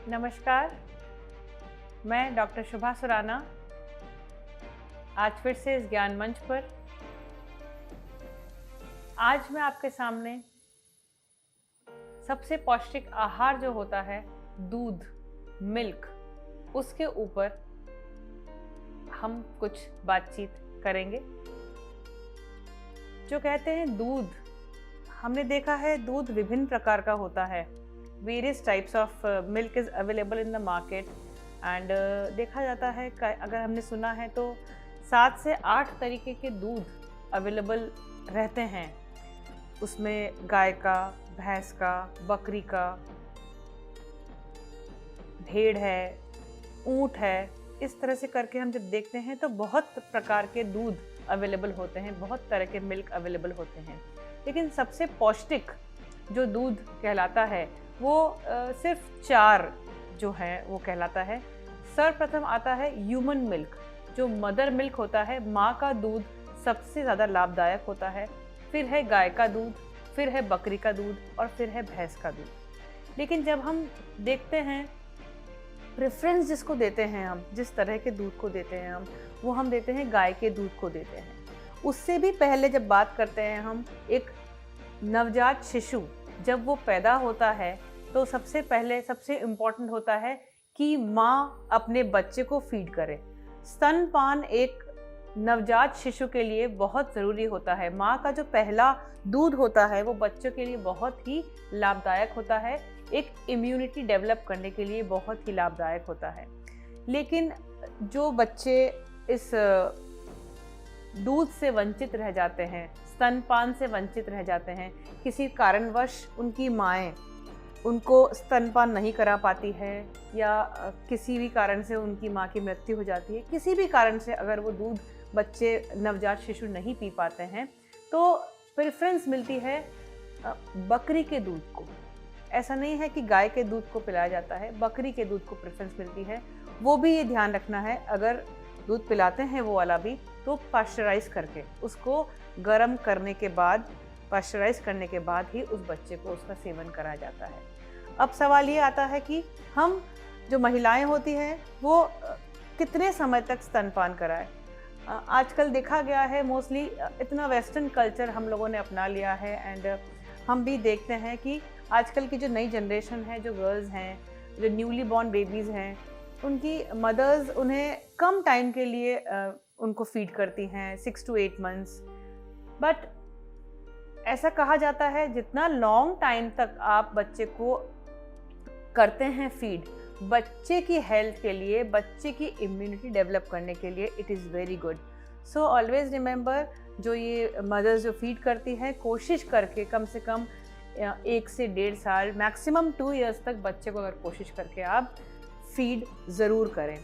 नमस्कार, मैं डॉक्टर शुभा सुराना आज फिर से इस ज्ञान मंच पर। आज मैं आपके सामने सबसे पौष्टिक आहार जो होता है दूध, मिल्क, उसके ऊपर हम कुछ बातचीत करेंगे। जो कहते हैं दूध, हमने देखा है दूध विभिन्न प्रकार का होता है। Various types of milk is available in the market and देखा जाता है, अगर हमने सुना है तो 7 से 8 तरीके के दूध अवेलेबल रहते हैं। उसमें गाय का, भैंस का, बकरी का, भेड़ है, ऊंट है, इस तरह से करके हम जब देखते हैं तो बहुत प्रकार के दूध अवेलेबल होते हैं, बहुत तरह के मिल्क अवेलेबल होते हैं। लेकिन सबसे पौष्टिक जो दूध कहलाता है वो सिर्फ 4 जो है वो कहलाता है। सर्वप्रथम आता है ह्यूमन मिल्क, जो मदर मिल्क होता है, माँ का दूध सबसे ज़्यादा लाभदायक होता है। फिर है गाय का दूध, फिर है बकरी का दूध और फिर है भैंस का दूध। लेकिन जब हम देखते हैं प्रेफरेंस जिसको देते हैं, हम जिस तरह के दूध को देते हैं वो हम देते हैं गाय के दूध को देते हैं। उससे भी पहले जब बात करते हैं हम एक नवजात शिशु जब वो पैदा होता है तो सबसे पहले सबसे इम्पॉर्टेंट होता है कि माँ अपने बच्चे को फीड करे। स्तनपान एक नवजात शिशु के लिए बहुत ज़रूरी होता है। माँ का जो पहला दूध होता है वो बच्चों के लिए बहुत ही लाभदायक होता है, एक इम्यूनिटी डेवलप करने के लिए बहुत ही लाभदायक होता है। लेकिन जो बच्चे इस दूध से वंचित रह जाते हैं, स्तनपान से वंचित रह जाते हैं, किसी कारणवश उनकी माएँ उनको स्तनपान नहीं करा पाती है या किसी भी कारण से उनकी माँ की मृत्यु हो जाती है, किसी भी कारण से अगर वो दूध बच्चे नवजात शिशु नहीं पी पाते हैं तो प्रेफरेंस मिलती है बकरी के दूध को। ऐसा नहीं है कि गाय के दूध को पिलाया जाता है, बकरी के दूध को प्रेफरेंस मिलती है। वो भी ये ध्यान रखना है, अगर दूध पिलाते हैं वो वाला भी तो पाश्चराइज करके, उसको गर्म करने के बाद, पाश्चराइज करने के बाद ही उस बच्चे को उसका सेवन कराया जाता है। अब सवाल ये आता है कि हम जो महिलाएं होती हैं वो कितने समय तक स्तनपान कराएं। आजकल देखा गया है मोस्टली इतना वेस्टर्न कल्चर हम लोगों ने अपना लिया है एंड हम भी देखते हैं कि आजकल की जो नई जनरेशन है, जो गर्ल्स हैं, जो न्यूली बॉर्न बेबीज़ हैं, उनकी मदर्स उन्हें कम टाइम के लिए उनको फीड करती हैं, 6 to 8 months। बट ऐसा कहा जाता है जितना लॉन्ग टाइम तक आप बच्चे को करते हैं फीड, बच्चे की हेल्थ के लिए, बच्चे की इम्यूनिटी डेवलप करने के लिए it is very good. So always remember, जो ये मदर्स जो फीड करती हैं, कोशिश करके कम से कम 1 से 1.5 साल, मैक्सिमम 2 years तक बच्चे को अगर कोशिश करके आप फीड ज़रूर करें।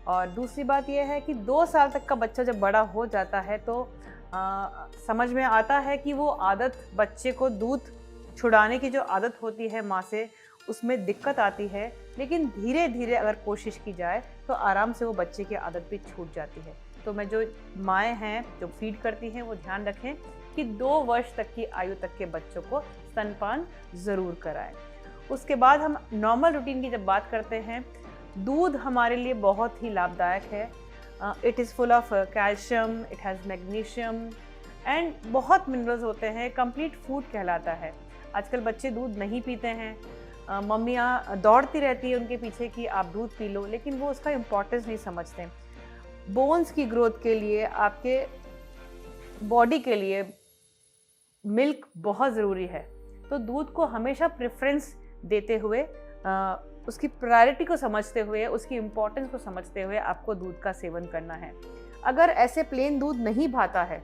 और दूसरी बात यह है कि 2 साल तक का बच्चा जब बड़ा हो जाता है तो समझ में आता है कि वो आदत, बच्चे को दूध छुड़ाने की जो आदत होती है माँ से, उसमें दिक्कत आती है। लेकिन धीरे धीरे अगर कोशिश की जाए तो आराम से वो बच्चे की आदत भी छूट जाती है। तो मैं जो माएँ हैं जो फीड करती हैं वो ध्यान रखें कि 2 वर्ष तक की आयु तक के बच्चों को स्तनपान ज़रूर कराएं। उसके बाद हम नॉर्मल रूटीन की जब बात करते हैं, दूध हमारे लिए बहुत ही लाभदायक है। It is full of calcium, it has magnesium and बहुत मिनरल्स होते हैं, कंप्लीट फूड कहलाता है। आजकल बच्चे दूध नहीं पीते हैं, मम्मियाँ दौड़ती रहती है उनके पीछे कि आप दूध पी लो, लेकिन वो उसका इम्पोर्टेंस नहीं समझते। बोन्स की ग्रोथ के लिए, आपके बॉडी के लिए मिल्क बहुत ज़रूरी है। तो दूध को हमेशा प्रेफरेंस देते हुए, उसकी प्रायोरिटी को समझते हुए, उसकी इम्पोर्टेंस को समझते हुए आपको दूध का सेवन करना है। अगर ऐसे प्लेन दूध नहीं भाता है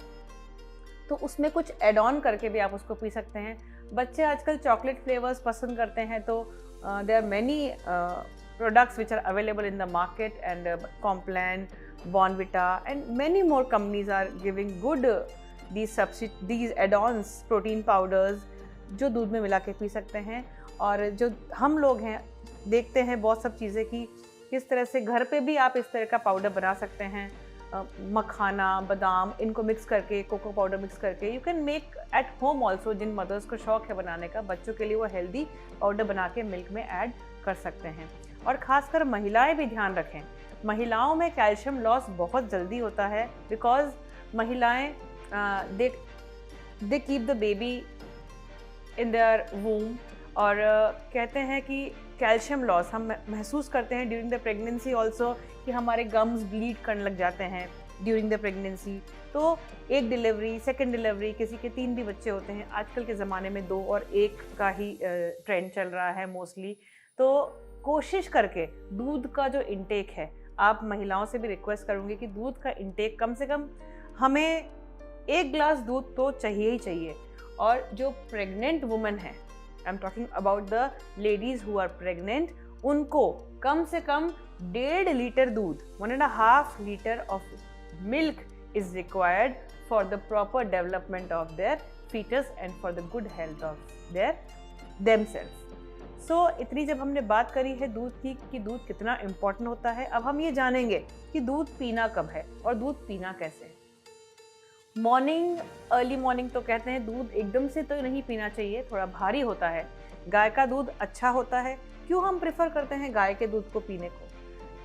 तो उसमें कुछ एड ऑन करके भी आप उसको पी सकते हैं। बच्चे आजकल चॉकलेट फ्लेवर्स पसंद करते हैं, तो there are many products which are available in the market and Complan, Bournvita and many more companies are giving good these add-ons, protein powders जो दूध में मिला के पी सकते हैं। और जो हम लोग हैं देखते हैं बहुत सब चीज़ें कि किस तरह से घर पे भी आप इस तरह का पाउडर बना सकते हैं। मखाना, बादाम, इनको मिक्स करके, कोको पाउडर मिक्स करके you can make at home also. जिन मदर्स को शौक है बनाने का, बच्चों के लिए वो हेल्दी पाउडर बना के मिल्क में ऐड कर सकते हैं। और ख़ासकर महिलाएं भी ध्यान रखें, महिलाओं में कैल्शियम लॉस बहुत जल्दी होता है, बिकॉज महिलाएं they keep the baby in their womb, और कहते हैं कि कैल्शियम लॉस हम महसूस करते हैं ड्यूरिंग द प्रेगनेंसी ऑल्सो, कि हमारे गम्स ब्लीड करने लग जाते हैं ड्यूरिंग द प्रेगनेंसी। तो एक डिलीवरी, सेकेंड डिलीवरी, किसी के 3 भी बच्चे होते हैं, आजकल के ज़माने में 2 और 1 का ही ट्रेंड चल रहा है मोस्टली। तो कोशिश करके दूध का जो इंटेक है, आप महिलाओं से भी रिक्वेस्ट करूँगी कि दूध का इंटेक कम से कम हमें 1 ग्लास दूध तो चाहिए ही चाहिए। और जो प्रेग्नेंट वुमेन है, I am talking about the ladies who are pregnant, उनको कम से कम 1.5 लीटर दूध, 1.5 litre of milk is required for the proper development of their fetus and for the good health of their themselves. So इतनी जब हमने बात करी है दूध की कि दूध कितना इम्पोर्टेंट होता है, अब हम ये जानेंगे कि दूध पीना कब है और दूध पीना कैसे है। मॉर्निंग, अर्ली मॉर्निंग तो कहते हैं दूध एकदम से तो नहीं पीना चाहिए, थोड़ा भारी होता है। गाय का दूध अच्छा होता है। क्यों हम प्रेफर करते हैं गाय के दूध को पीने को?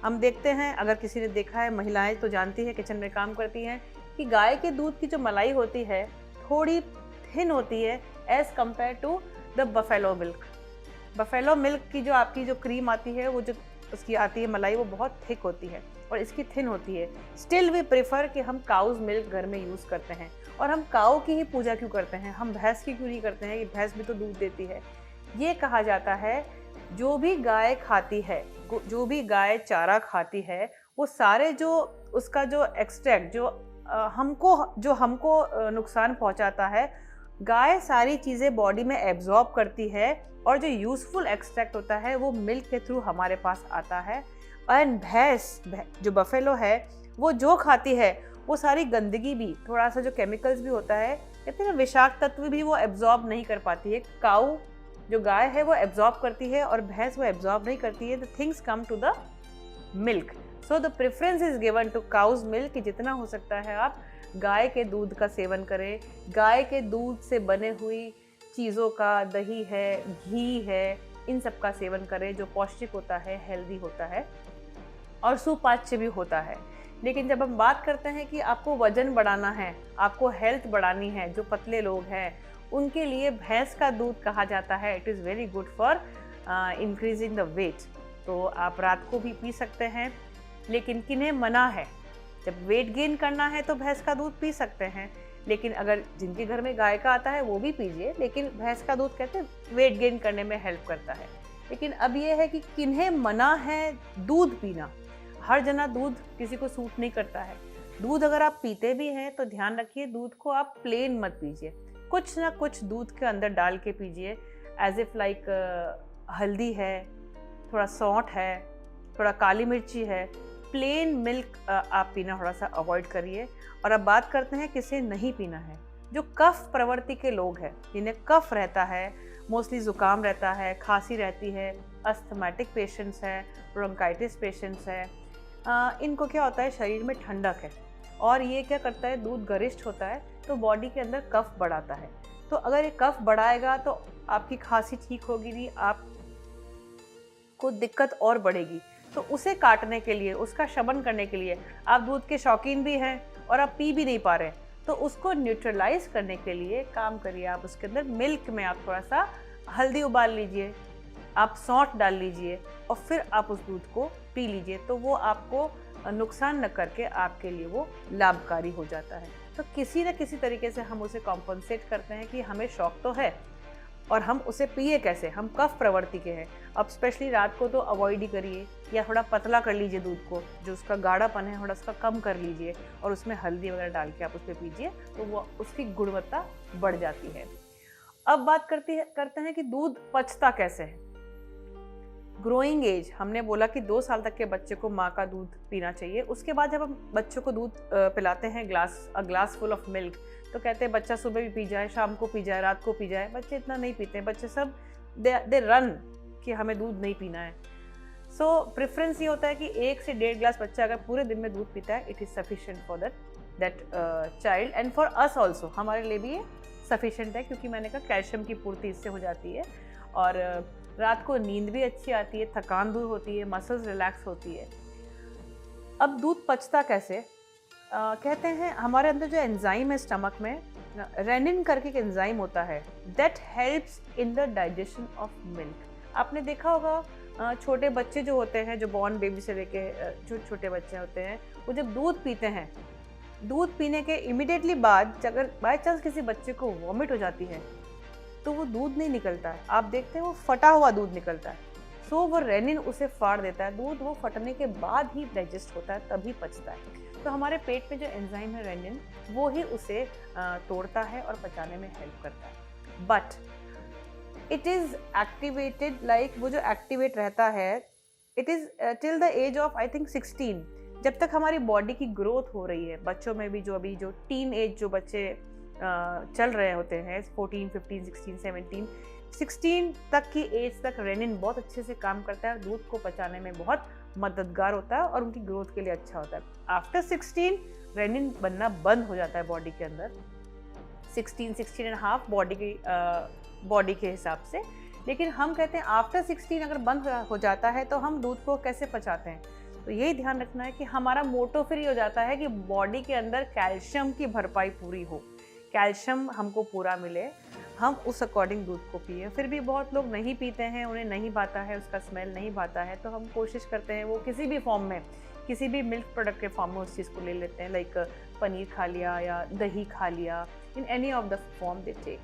हम देखते हैं, अगर किसी ने देखा है, महिलाएं तो जानती है, किचन में काम करती हैं, कि गाय के दूध की जो मलाई होती है थोड़ी थिन होती है as compare to the buffalo milk. Buffalo milk की जो आपकी जो क्रीम आती है, वो जो उसकी आती है मलाई, वो बहुत थिक होती है और इसकी थिन होती है। स्टिल वी प्रेफर कि हम काउज मिल्क घर में यूज़ करते हैं। और हम काऊ की ही पूजा क्यों करते हैं, हम भैंस की क्यों नहीं करते हैं? कि भैंस भी तो दूध देती है। ये कहा जाता है जो भी गाय खाती है, जो भी गाय चारा खाती है, वो सारे जो उसका जो एक्सट्रैक्ट जो हमको नुकसान पहुंचाता है, गाय सारी चीज़ें बॉडी में एब्जॉर्ब करती है और जो यूज़फुल एक्सट्रैक्ट होता है वो मिल्क के थ्रू हमारे पास आता है। एंड भैंस जो बफेलो है, वो जो खाती है वो सारी गंदगी भी, थोड़ा सा जो केमिकल्स भी होता है, इतने विषाक्त तत्व भी वो एब्जॉर्ब नहीं कर पाती है। काऊ जो गाय है वो एब्जॉर्ब करती है और भैंस वो एब्जॉर्ब नहीं करती है। The things come to the milk, so the preference is given to cow's milk, कि जितना हो सकता है आप गाय के दूध का सेवन करें। गाय के दूध से बने हुई चीज़ों का, दही है, घी है, इन सब का सेवन करें, जो पौष्टिक होता है, हेल्दी होता है और सुपाच्य भी होता है। लेकिन जब हम बात करते हैं कि आपको वजन बढ़ाना है, आपको हेल्थ बढ़ानी है, जो पतले लोग हैं उनके लिए भैंस का दूध कहा जाता है, it is very good for increasing the weight. तो आप रात को भी पी सकते हैं, लेकिन किन्हें मना है, जब वेट गेन करना है तो भैंस का दूध पी सकते हैं। लेकिन अगर जिनके घर में गाय का आता है वो भी पीजिए, लेकिन भैंस का दूध कहते हैं वेट गेन करने में हेल्प करता है। लेकिन अब ये है कि किन्हें मना है दूध पीना। हर जना दूध किसी को सूट नहीं करता है। दूध अगर आप पीते भी हैं तो ध्यान रखिए, दूध को आप प्लेन मत पीजिए, कुछ ना कुछ दूध के अंदर डाल के पीजिए, एज इफ लाइक हल्दी है, थोड़ा सौंठ है, थोड़ा काली मिर्ची है। प्लेन मिल्क आप पीना थोड़ा सा अवॉइड करिए। और अब बात करते हैं किसे नहीं पीना है। जो कफ प्रवृत्ति के लोग हैं, जिन्हें कफ रहता है, मोस्टली ज़ुकाम रहता है, खांसी रहती है, अस्थमेटिक पेशेंट्स हैं, ब्रोंकाइटिस पेशेंट्स हैं, इनको क्या होता है, शरीर में ठंडक है और ये क्या करता है, दूध गरिष्ठ होता है तो बॉडी के अंदर कफ बढ़ाता है। तो अगर ये कफ बढ़ाएगा तो आपकी खांसी ठीक होगी नहीं, आपको दिक्कत और बढ़ेगी। तो उसे काटने के लिए, उसका शमन करने के लिए, आप दूध के शौकीन भी हैं और आप पी भी नहीं पा रहे, तो उसको न्यूट्रलाइज करने के लिए काम करिए, आप उसके अंदर मिल्क में आप थोड़ा सा हल्दी उबाल लीजिए, आप सौंठ डाल लीजिए और फिर आप उस दूध को पी लीजिए। तो वो आपको नुकसान न करके आपके लिए वो लाभकारी हो जाता है। तो किसी न किसी तरीके से हम उसे कॉम्पनसेट करते हैं कि हमें शौक तो है और हम उसे पिए कैसे, हम कफ प्रवृत्ति के हैं। अब स्पेशली रात को तो अवॉइड ही करिए, या थोड़ा पतला कर लीजिए दूध को, जो उसका गाढ़ापन है थोड़ा उसका कम कर लीजिए और उसमें हल्दी वगैरह डाल के आप उस पर पीजिए, तो वो उसकी गुणवत्ता बढ़ जाती है। अब बात करते हैं कि दूध पचता कैसे है। ग्रोइंग एज, हमने बोला कि 2 साल तक के बच्चे को माँ का दूध पीना चाहिए। उसके बाद जब हम बच्चों को दूध पिलाते हैं, ग्लास फुल ऑफ मिल्क, तो कहते हैं बच्चा सुबह भी पी जाए, शाम को पी जाए, रात को पी जाए। बच्चे इतना नहीं पीते हैं, बच्चे सब दे रन कि हमें दूध नहीं पीना है। सो प्रेफरेंस ये होता है कि 1 से 1.5 ग्लास बच्चा अगर पूरे दिन में दूध पीता है, it is sufficient for that child and for us also, हमारे लिए भी ये सफिशिएंट है, क्योंकि मैंने कहा कैल्शियम की पूर्ति इससे हो जाती है। और रात को नींद भी अच्छी आती है, थकान दूर होती है, मसल्स रिलैक्स होती है। अब दूध पचता कैसे? कहते हैं हमारे अंदर जो एंजाइम है स्टमक में, रेनिन करके एक एंजाइम होता है, that helps in the digestion of milk. आपने देखा होगा छोटे बच्चे जो होते हैं, जो बॉर्न बेबी से लेके छोटे छोटे बच्चे होते हैं, वो जब दूध पीते हैं, दूध पीने के इमिडिएटली बाद अगर बाय चांस किसी बच्चे को वॉमिट हो जाती है तो वो दूध नहीं निकलता है, आप देखते हैं वो फटा हुआ दूध निकलता है। सो वो रेनिन उसे फाड़ देता है, दूध वो फटने के बाद ही डाइजेस्ट होता है, तभी पचता है। तो हमारे पेट में जो एंजाइम है रेनिन, वो ही उसे तोड़ता है और पचाने में हेल्प करता है। But it is activated, like वो जो एक्टिवेट रहता है, it is till the age of I think 16, जब तक हमारी बॉडी की ग्रोथ हो रही है। बच्चों में भी जो अभी जो टीन एज जो बच्चे चल रहे होते हैं, 14, 15, 16, 17, 16 तक की एज तक रेनिन बहुत अच्छे से काम करता है, दूध को पचाने में बहुत मददगार होता है और उनकी ग्रोथ के लिए अच्छा होता है। आफ्टर 16 रेनिन बनना बंद हो जाता है बॉडी के अंदर, 16 एंड हाफ बॉडी के हिसाब से। लेकिन हम कहते हैं आफ्टर 16 अगर बंद हो जाता है तो हम दूध को कैसे पचाते हैं? तो यही ध्यान रखना है कि हमारा मोटो फिर ये हो जाता है कि बॉडी के अंदर कैल्शियम की भरपाई पूरी हो, कैल्शियम हमको पूरा मिले, हम उस अकॉर्डिंग दूध को पिए। फिर भी बहुत लोग नहीं पीते हैं, उन्हें नहीं भाता है, उसका स्मेल नहीं भाता है, तो हम कोशिश करते हैं वो किसी भी फॉर्म में, किसी भी मिल्क प्रोडक्ट के फॉर्म में उस चीज़ को ले लेते हैं, लाइक पनीर खा लिया या दही खा लिया, in any of the form they take.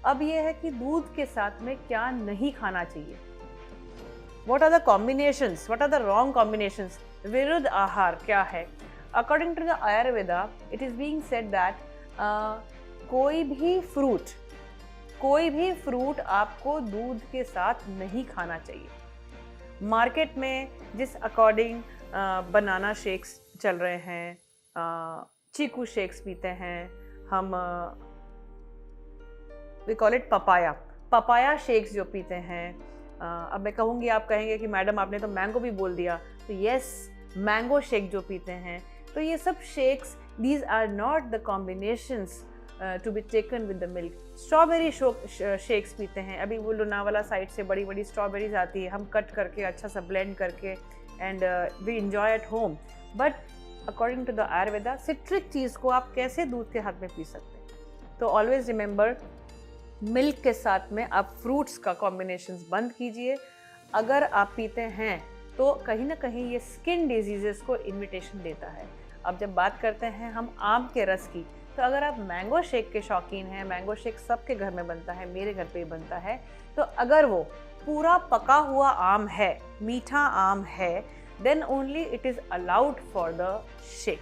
अब ये है कि दूध के साथ में क्या नहीं खाना चाहिए, what are the combinations, what are the wrong combinations. विरुद्ध आहार क्या है? According to the Ayurveda it is being said that कोई भी फ्रूट आपको दूध के साथ नहीं खाना चाहिए। मार्केट में जिस अकॉर्डिंग बनाना शेक्स चल रहे हैं, चीकू शेक्स पीते हैं हम, we call it papaya shakes जो पीते हैं। अब मैं कहूँगी, आप कहेंगे कि मैडम आपने तो मैंगो भी बोल दिया, तो यस, मैंगो शेक जो पीते हैं, तो ये सब shakes, these are not the combinations to be taken with the milk. Strawberry shakes पीते हैं, अभी वो लोनावाला साइड से बड़ी बड़ी स्ट्रॉबेरीज आती है, हम कट करके अच्छा सा ब्लेंड करके and we enjoy at home. But according to the Ayurveda citric चीज़ को आप कैसे दूध के हाथ में पी सकते हैं? तो ऑलवेज रिमेंबर, मिल्क के साथ में आप फ्रूट्स का कॉम्बिनेशंस बंद कीजिए। अगर आप पीते हैं तो कहीं ना कहीं ये स्किन डिजीजेस को इन्विटेशन देता है। अब जब बात करते हैं हम आम के रस की, तो अगर आप मैंगो शेक के शौकीन हैं, मैंगो शेक सबके घर में बनता है, मेरे घर पे ही बनता है, तो अगर वो पूरा पका हुआ आम है, मीठा आम है, then only it is allowed for the shake,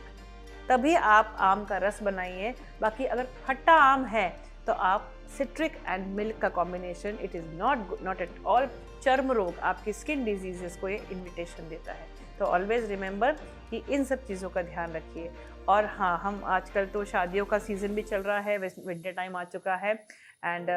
तभी आप आम का रस बनाइए। बाकी अगर खट्टा आम है तो आप सिट्रिक एंड मिल्क का combination, it is not at all. चर्म रोग, आपकी स्किन डिजीजेस को ये इन्विटेशन देता है। तो ऑलवेज रिमेंबर कि इन सब चीज़ों का ध्यान रखिए। और हाँ, हम आजकल तो शादियों का सीज़न भी चल रहा है, विंटर टाइम आ चुका है, एंड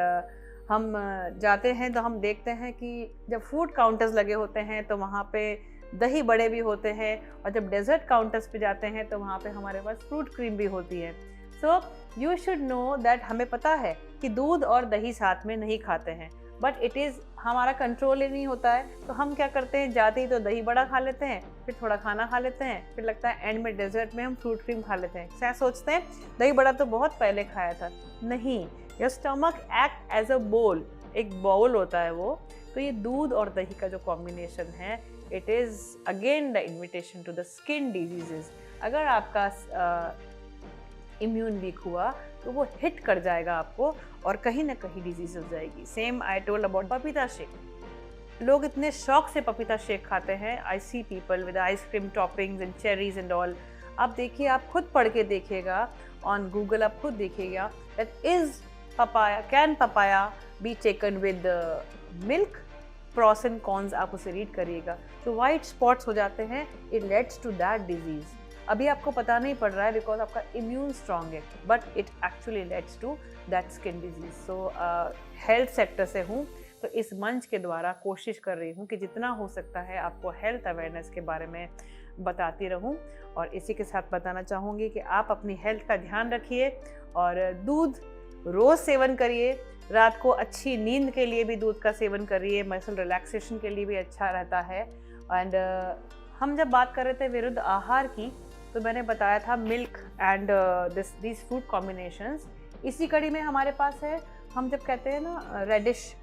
हम जाते हैं तो हम देखते हैं कि जब फूड काउंटर्स लगे होते हैं तो वहाँ पे दही बड़े भी होते हैं, और जब डेजर्ट काउंटर्स पे जाते हैं तो वहाँ पे हमारे पास फ्रूट क्रीम भी होती है। So you should know that, हमें पता है कि दूध और दही साथ में नहीं खाते हैं, बट इट इज़ हमारा कंट्रोल ही नहीं होता है। तो हम क्या करते हैं, जाते ही तो दही बड़ा खा लेते हैं, फिर थोड़ा खाना खा लेते हैं, फिर लगता है एंड में डेजर्ट में हम फ्रूट क्रीम खा लेते हैं। क्या सोचते हैं दही बड़ा तो बहुत पहले खाया था। नहीं, your stomach act as a bowl, एक बाउल होता है वो। तो ये दूध और दही का जो कॉम्बिनेशन है, it is again the invitation to the skin diseases. अगर आपका इम्यून वीक हुआ तो वो हिट कर जाएगा आपको और कहीं ना कहीं डिजीज हो जाएगी। Same I told about papita shake. लोग इतने शौक से पपीता शेक खाते हैं। I see people with ice cream toppings and cherries and all. आप देखिए, आप खुद पढ़ के देखिएगा ऑन गूगल, आप खुद देखिएगा that is papaya, can papaya B taken with milk, pros and cons, आप उसे रीड करिएगा। तो वाइट स्पॉट्स हो जाते हैं, it leads to that disease. अभी आपको पता नहीं पड़ रहा है बिकॉज आपका इम्यून स्ट्रांग है, but it actually leads to that skin disease. So health sector से हूँ तो इस मंच के द्वारा कोशिश कर रही हूँ कि जितना हो सकता है आपको हेल्थ अवेयरनेस के बारे में बताती रहूँ। और इसी के साथ बताना चाहूँगी कि आप अपनी हेल्थ का ध्यान रखिए और दूध रोज़ सेवन करिए। रात को अच्छी नींद के लिए भी दूध का सेवन करिए, मसल रिलैक्सेशन के लिए भी अच्छा रहता है। एंड हम जब बात कर रहे थे विरुद्ध आहार की, तो मैंने बताया था milk and this fruit combinations. इसी कड़ी में हमारे पास है, हम जब कहते हैं ना रेडिश,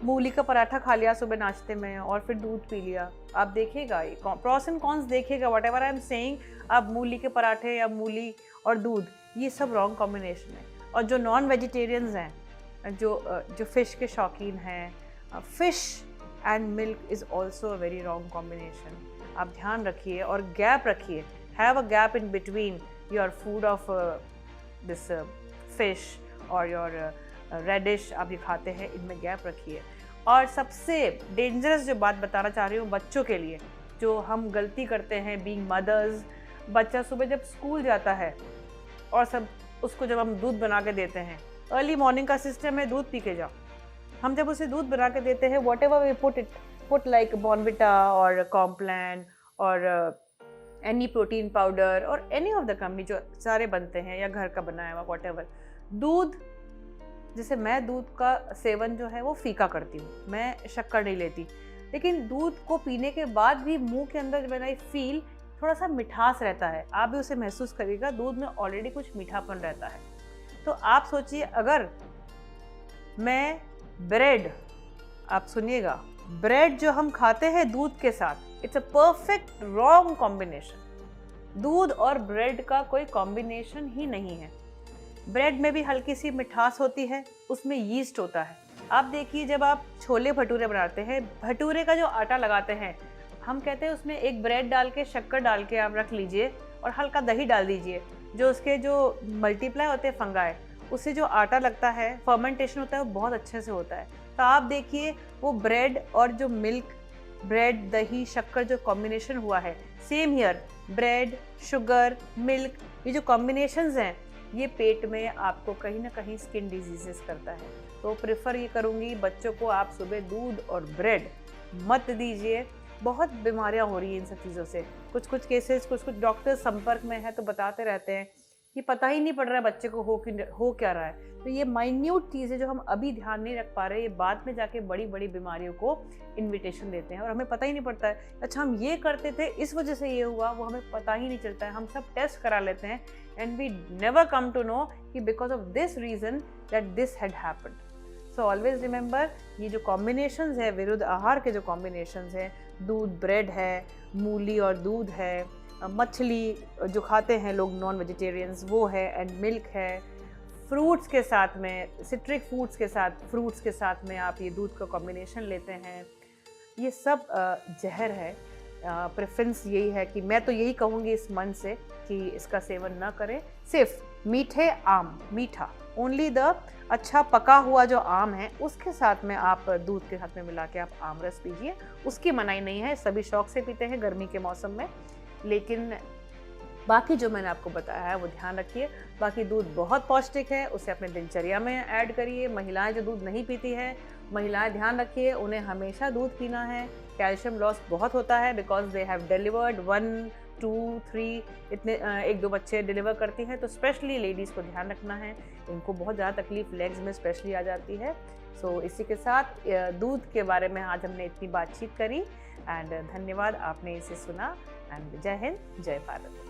मूली का पराठा खा लिया सुबह नाश्ते में और फिर दूध पी लिया, आप देखिएगा प्रॉस एंड कॉन्स देखिएगा, what ever I am saying, आप मूली के पराठे या मूली और दूध, ये सब रॉन्ग कॉम्बिनेशन है। और जो नॉन वेजिटेरियंस हैं, जो फिश के शौकीन हैं, fish and milk is also a very wrong combination. आप ध्यान रखिए और गैप रखिए, have a gap in between your food of this fish और योर रेडिश आप ये खाते हैं, इनमें गैप रखिए। और सबसे डेंजरस जो बात बताना चाह रही हूँ बच्चों के लिए, जो हम गलती करते हैं बीइंग मदर्स, बच्चा सुबह जब स्कूल जाता है और सब उसको जब हम दूध बना के देते हैं, अर्ली मॉर्निंग का सिस्टम है दूध पी के जाओ, हम जब उसे दूध बना के देते हैं, whatever we put like Bournvita और कॉम्प्लान और एनी प्रोटीन पाउडर और एनी ऑफ द कंपनी जो सारे बनते हैं या घर का बनाया हुआ वॉट एवर, दूध, जैसे मैं दूध का सेवन जो है वो फीका करती हूँ, मैं शक्कर नहीं लेती, लेकिन दूध को पीने के बाद भी मुंह के अंदर व्हेन आई फील थोड़ा सा मिठास रहता है, आप भी उसे महसूस करिएगा, दूध में ऑलरेडी कुछ मीठापन रहता है। तो आप सोचिए, अगर मैं ब्रेड, आप सुनिएगा, ब्रेड जो हम खाते हैं दूध के साथ, it's a perfect wrong combination. दूध और ब्रेड का कोई कॉम्बिनेशन ही नहीं है। ब्रेड में भी हल्की सी मिठास होती है, उसमें यीस्ट होता है। आप देखिए, जब आप छोले भटूरे बनाते हैं, भटूरे का जो आटा लगाते हैं, हम कहते हैं उसमें एक ब्रेड डाल के, शक्कर डाल के आप रख लीजिए और हल्का दही डाल दीजिए, जो उसके जो मल्टीप्लाई होते हैं फंगाई, उससे जो आटा लगता है, फर्मेंटेशन होता है, वो बहुत अच्छे से होता है। तो आप देखिए, वो ब्रेड और जो मिल्क, ब्रेड, दही, शक्कर जो कॉम्बिनेशन हुआ है, same here, bread, sugar, milk, ये जो कॉम्बिनेशंस हैं, ये पेट में आपको कहीं ना कहीं स्किन डिजीजेस करता है। तो प्रेफर ये करूँगी, बच्चों को आप सुबह दूध और ब्रेड मत दीजिए। बहुत बीमारियां हो रही हैं इन सब चीज़ों से। कुछ केसेस, कुछ डॉक्टर संपर्क में है तो बताते रहते हैं कि पता ही नहीं पड़ रहा है बच्चे को हो क्या रहा है। तो ये माइन्यूट चीज़ें जो हम अभी ध्यान नहीं रख पा रहे, ये बाद में जाके बड़ी बड़ी बीमारियों को इन्विटेशन देते हैं और हमें पता ही नहीं पड़ता है, अच्छा हम ये करते थे इस वजह से ये हुआ, वो हमें पता ही नहीं चलता है। हम सब टेस्ट करा लेते हैं and we never come to know कि because of this reason that this had happened. So always remember, ये जो कॉम्बिनेशंस है, विरुद्ध आहार के जो कॉम्बिनेशंस हैं, दूध ब्रेड है, मूली और दूध है, मछली जो खाते हैं लोग नॉन वेजिटेरियंस वो है, एंड मिल्क है, फ्रूट्स के साथ में, सिट्रिक फूड्स के साथ, फ्रूट्स के साथ में आप ये दूध का कॉम्बिनेशन लेते हैं, ये सब जहर है। प्रेफरेंस यही है कि मैं तो यही कहूँगी इस मन से कि इसका सेवन ना करें। सिर्फ मीठे आम, मीठा, ओनली द अच्छा पका हुआ जो आम है उसके साथ में आप दूध के साथ में मिला के आप आम रस पीजिए, उसकी मनाही नहीं है, सभी शौक से पीते हैं गर्मी के मौसम में। लेकिन बाकी जो मैंने आपको बताया है वो ध्यान रखिए। बाकी दूध बहुत पौष्टिक है, उसे अपने दिनचर्या में ऐड करिए। महिलाएं जो दूध नहीं पीती हैं, महिलाएं ध्यान रखिए, उन्हें हमेशा दूध पीना है। कैल्शियम लॉस बहुत होता है बिकॉज दे हैव डिलीवर्ड 1, 2, 3 इतने 1-2 बच्चे डिलीवर करती हैं, तो स्पेशली लेडीज़ को ध्यान रखना है, इनको बहुत ज़्यादा तकलीफ लेग्स में स्पेशली आ जाती है। सो इसी के साथ दूध के बारे में आज हमने इतनी बातचीत करी एंड धन्यवाद, आपने इसे सुना एंड जय हिंद, जय भारत।